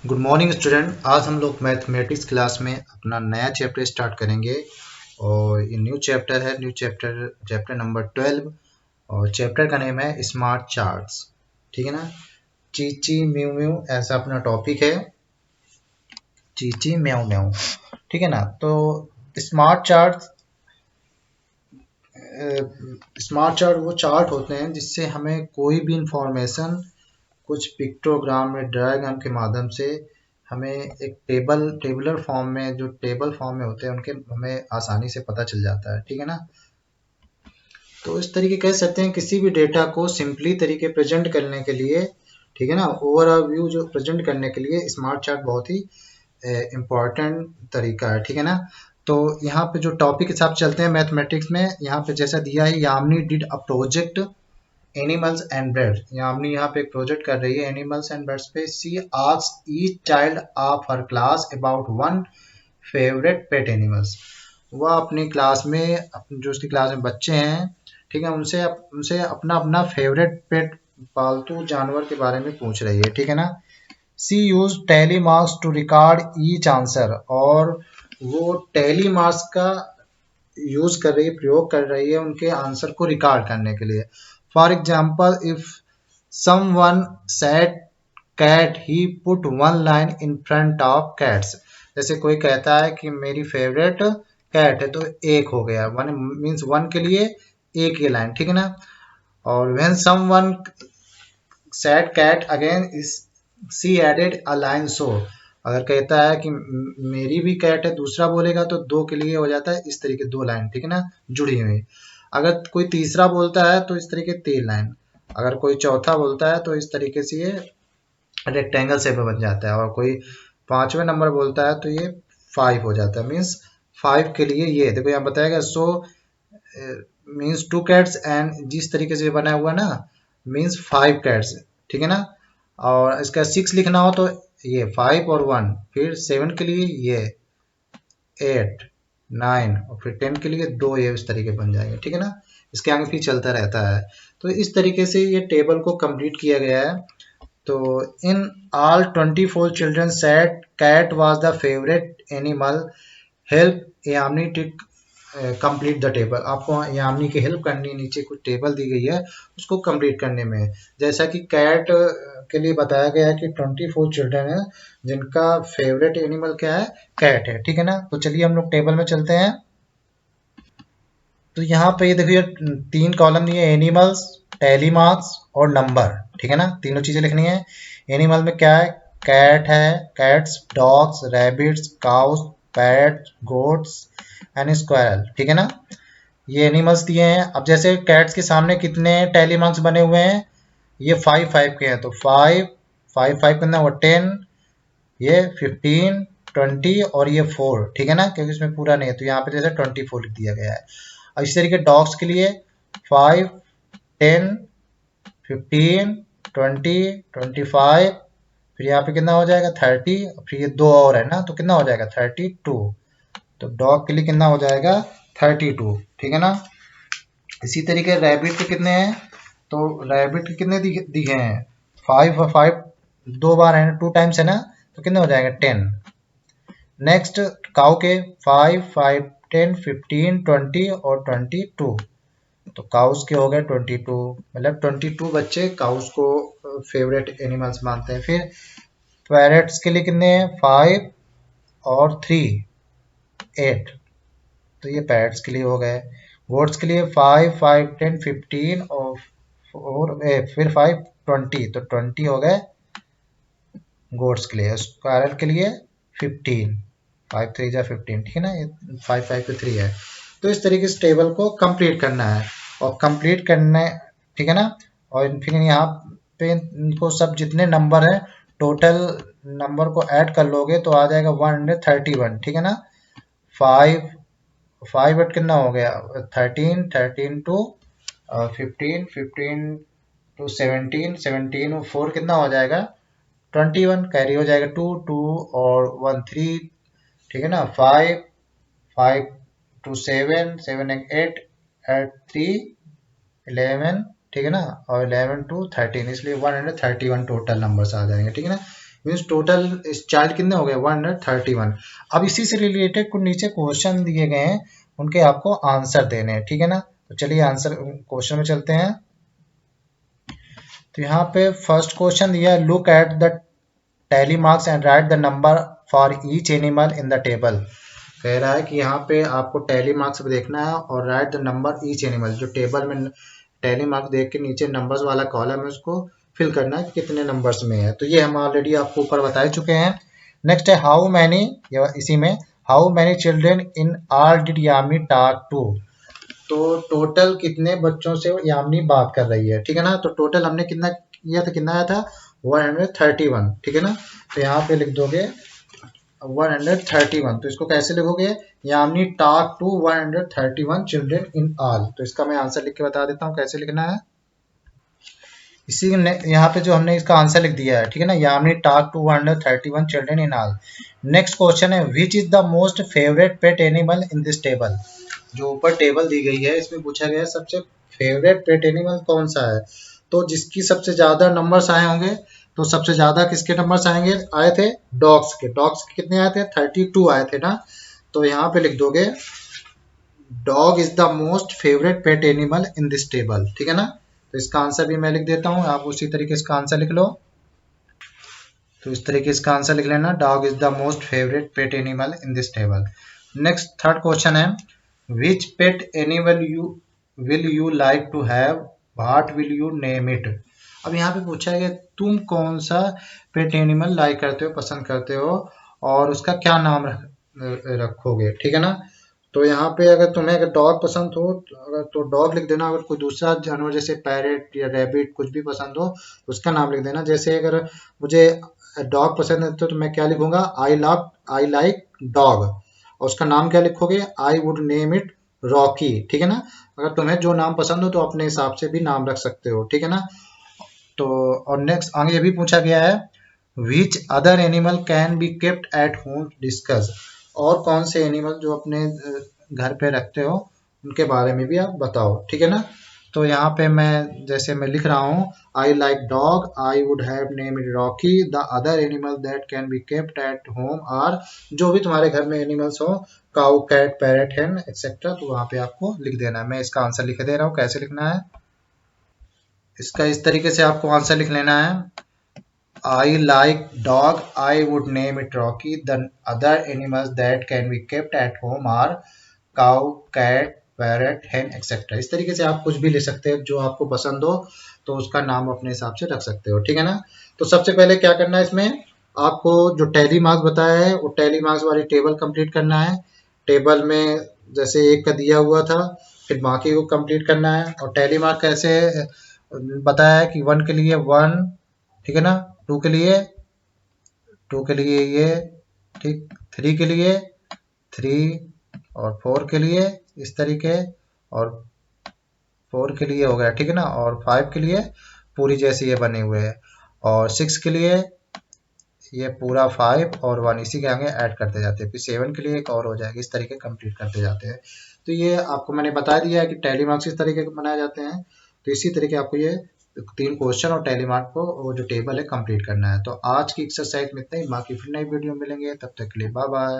Good morning student. आज हम लोग मैथमेटिक्स क्लास में अपना नया चैप्टर स्टार्ट करेंगे और ये न्यू चैप्टर है। चैप्टर नंबर 12 और चैप्टर का नेम है स्मार्ट चार्ट्स। ठीक है ना। चीची म्यू म्यू ऐसा अपना टॉपिक है। चीची म्याऊ म्याऊ। ठीक है ना। तो स्मार्ट चार्ट स्मार्ट चार्ट वो चार्ट होते हैं जिससे हमें कोई भी इंफॉर्मेशन कुछ पिक्टोग्राम में डायग्राम के माध्यम से हमें एक टेबलर फॉर्म में जो टेबल फॉर्म में होते हैं उनके हमें आसानी से पता चल जाता है। ठीक है ना। तो इस तरीके कह सकते हैं किसी भी डेटा को सिंपली तरीके प्रेजेंट करने के लिए, ठीक है ना, ओवरऑल व्यू जो प्रेजेंट करने के लिए स्मार्ट चार्ट बहुत ही इम्पॉर्टेंट तरीका है। ठीक है ना। तो यहाँ पे जो टॉपिक हिसाब से चलते हैं मैथमेटिक्स में, यहाँ पे जैसा दिया है Yamini did a project animals and birds. Yamini यहाँ पे एक प्रोजेक्ट कर रही है एनिमल्स एंड बर्ड्स पे। She asked each child of her class about one favourite pet animals. वह अपनी क्लास में जो उसकी क्लास में बच्चे हैं, ठीक है, उनसे उनसे अपना अपना फेवरेट पेट पालतू जानवर के बारे में पूछ रही है। ठीक है ना। She use tally marks to record each answer. और वो टैली मार्क्स का यूज कर रही है, प्रयोग कर रही है उनके आंसर को रिकॉर्ड करने के लिए। For example, if someone said cat he put one line in front of cats. जैसे कोई कहता है कि मेरी फेवरेट कैट है तो एक हो गया, वन मीन्स वन के लिए एक ये लाइन। ठीक है ना। और when someone said cat again is see added a line so. अगर कहता है कि मेरी भी कैट है, दूसरा बोलेगा तो दो के लिए हो जाता है इस तरीके दो लाइन। ठीक है ना, जुड़ी हुई। अगर कोई तीसरा बोलता है तो इस तरीके तीन लाइन। अगर कोई चौथा बोलता है तो इस तरीके से ये रेक्टेंगल शेप में बन जाता है। और कोई पांचवें नंबर बोलता है तो ये फाइव हो जाता है। मीन्स फाइव के लिए ये देखो यहाँ बताएगा so means two cats and जिस तरीके से बना हुआ ना मीन्स फाइव कैट्स। ठीक है ना। और इसका सिक्स लिखना हो तो ये फाइव और वन, फिर सेवन के लिए ये एट नाइन और फिर टेन के लिए दो, ये इस तरीके बन जाएंगे। ठीक है ना। इसके आगे फिर चलता रहता है। तो इस तरीके से ये टेबल को कंप्लीट किया गया है। तो in all 24 children said cat was the favourite animal. Help Yamini to complete the table. आपको यामिनी की हेल्प करनी है, नीचे कुछ टेबल दी गई है उसको कंप्लीट करने में। जैसा कि कैट के लिए बताया गया है कि 24 चिल्ड्रन है जिनका फेवरेट एनिमल क्या है, कैट है। ठीक है ना। तो चलिए हम लोग टेबल में चलते हैं। तो यहाँ पे ये देखिए तीन कॉलम दिए, एनिमल्स, टैली मार्क्स और नंबर। ठीक है ना, तीनों चीजें लिखनी है। एनिमल में क्या है, कैट है, cats, dogs, rabbits, cows, pets, goats and squirrel. ठीक है ना। ये एनिमल्स दिए हैं। अब जैसे कैट्स के सामने कितने टैली मार्क्स बने हुए हैं, ये फाइव फाइव के हैं तो फाइव फाइव फाइव कितना हुआ 10, ये 15, 20 और ये 4। ठीक है ना, क्योंकि इसमें पूरा नहीं है तो यहाँ पे जैसे 24 लिख दिया गया है। अब इसी तरीके डॉग्स के लिए 5, 10, 15, 20, 25, फिर यहाँ पे कितना हो जाएगा 30, फिर ये दो और है ना तो कितना हो जाएगा 32। तो डॉग के लिए कितना हो जाएगा 32। ठीक है ना। इसी तरीके रैबिट के कितने हैं, तो रैबिट के कितने दिखे हैं, 5 और 5 दो बार है ना, 2 टाइम्स है ना, तो कितना हो जाएगा 10। नेक्स्ट काउ के 5, 5, 10, 15, 20 और 22। तो काउस के हो गए 22, मतलब 22 बच्चे काउस को फेवरेट एनिमल्स मानते हैं। फिर पैरेट्स के लिए कितने हैं, 5 और 3, 8। तो ये पैरेट्स के लिए हो गए। गोट्स के लिए 5, 5, 10, 15 और फिर 5, 20, तो 20 हो गए गोट्स के लिए। स्क्वायरल के लिए 15, 5 3 जा 15। ठीक है ना, ये 5 5 पे 3 है। तो इस तरीके से टेबल को कंप्लीट करना है और कंप्लीट करने, ठीक है ना। और फिर यहाँ पे इनको सब जितने नंबर है टोटल नंबर को ऐड कर लोगे तो आ जाएगा 131। ठीक है ना। 5 5 एट कितना हो गया 13, 13 टू 15, 15 टू 17, 17 और 4 कितना हो जाएगा 21, कैरी हो जाएगा 2 2 और 1 3। ठीक है ना। 5 5 टू 7 7 8 8 3 11। ठीक है ना। और 11 टू 13, इसलिए 131 टोटल नंबर्स आ जाएंगे। ठीक है ना। मीन्स टोटल चाइल्ड कितने हो गए 131। अब इसी से रिलेटेड कुछ नीचे क्वेश्चन दिए गए हैं, उनके आपको आंसर देने हैं, ठीक है ना। तो चलिए आंसर क्वेश्चन में चलते हैं। तो यहाँ पे फर्स्ट क्वेश्चन दिया है, look at the tally marks and right the number for each animal in the table. कह रहा है कि यहाँ पे आपको टैली मार्क्स देखना है और right the number each animal, जो टेबल में टैली मार्क्स देख के नीचे नंबर्स वाला कॉलम है उसको फिल करना है कितने नंबर्स में है। तो ये हम ऑलरेडी आपको ऊपर बता चुके हैं। नेक्स्ट है हाउ मैनी, इसी में how many children in all did Yamini talk to. तो टोटल कितने बच्चों से यामिनी बात कर रही है, ठीक है ना। तो टोटल हमने कितना किया था, कितना आया था 131, ठीक है ना। तो यहाँ पे लिख दोगे 131। तो इसको कैसे लिखोगे, Yamini talk to 131 children in all. तो इसका मैं आंसर लिख के बता देता हूँ कैसे लिखना है। इसी यहाँ पे जो हमने इसका आंसर लिख दिया है, ठीक है ना, Yamini talk to 131 children in all. Next question है, which is the most favourite pet animal in this table. जो ऊपर टेबल दी गई है इसमें पूछा गया है सबसे फेवरेट पेट एनिमल कौन सा है। तो जिसकी सबसे ज्यादा नंबर्स आए होंगे, तो सबसे ज्यादा किसके नंबर्स आएंगे, आए थे डॉग्स के। डॉग्स के कितने आए थे, 32 आए थे ना। तो यहाँ पे लिख दोगे dog is the most favourite pet animal in this table, ठीक है ना। तो इसका आंसर भी मैं लिख देता हूँ, आप उसी तरीके से इसका आंसर लिख लो। तो इस तरीके से इसका आंसर लिख लेना, dog is the most favourite pet animal in this table. Next third question है, which pet animal will you like to have, what will you name it. अब यहाँ पे पूछा है कि तुम कौन सा पेट एनिमल लाइक करते हो, पसंद करते हो, और उसका क्या नाम रखोगे, ठीक है ना। तो यहाँ पे अगर तुम्हें अगर डॉग पसंद हो अगर तो डॉग लिख देना, अगर कोई दूसरा जानवर जैसे पैरेट या रैबिट कुछ भी पसंद हो उसका नाम लिख देना। जैसे अगर मुझे डॉग पसंद है तो मैं क्या लिखूंगा, आई लाइक डॉग, और उसका नाम क्या लिखोगे, I would name it Rocky, ठीक है ना। अगर तुम्हें जो नाम पसंद हो तो अपने हिसाब से भी नाम रख सकते हो, ठीक है ना। तो और नेक्स्ट आगे ये भी पूछा गया है, which other animal can be kept at home discuss. और कौन से एनिमल जो अपने घर पे रखते हो उनके बारे में भी आप बताओ, ठीक है ना। तो यहाँ पे मैं जैसे मैं लिख रहा हूँ, I like dog, I would have name it Rocky, the other animal that can be kept at home are, जो भी तुम्हारे घर में एनिमल्स हो, cow, cat, parrot, hen etcetera. तो वहाँ पे आपको लिख देना है। मैं इसका आंसर लिख दे रहा हूँ, कैसे लिखना है इसका, इस तरीके से आपको आंसर लिख लेना है, I like dog. I would name it Rocky. The other animals that can be kept at home are cow, cat, parrot, hen, etc. इस तरीके से आप कुछ भी ले सकते हैं जो आपको पसंद हो, तो उसका नाम अपने हिसाब से रख सकते हो, ठीक है ना। तो सबसे पहले क्या करना है, इसमें आपको जो टैली मार्क्स बताया है वो टैली मार्क्स वाली टेबल कंप्लीट करना है। टेबल में जैसे 1 का दिया हुआ था, फिर बाकी को कंप्लीट करना है। और टैली मार्क कैसे बताया है कि 1 के लिए 1, ठीक है ना, 2 के लिए ये, ठीक, 3 के लिए 3, और 4 के लिए इस तरीके, और 4 के लिए हो गया, ठीक है ना, और 5 के लिए पूरी जैसे ये बने हुए हैं, और 6 के लिए ये पूरा 5 और 1 इसी के आगे ऐड करते जाते हैं, फिर 7 के लिए एक और हो जाएगा, इस तरीके कंप्लीट करते जाते हैं। तो ये आपको मैंने बता दिया है कि टैली मार्क्स इस तरीके के बनाए जाते हैं। तो इसी तरीके आपको ये 3 क्वेश्चन और टैली मार्क को वो जो टेबल है कंप्लीट करना है। तो आज की एक्सरसाइज में इतना ही, बाकी फिर नई वीडियो मिलेंगे, तब तक के लिए बाय बाय।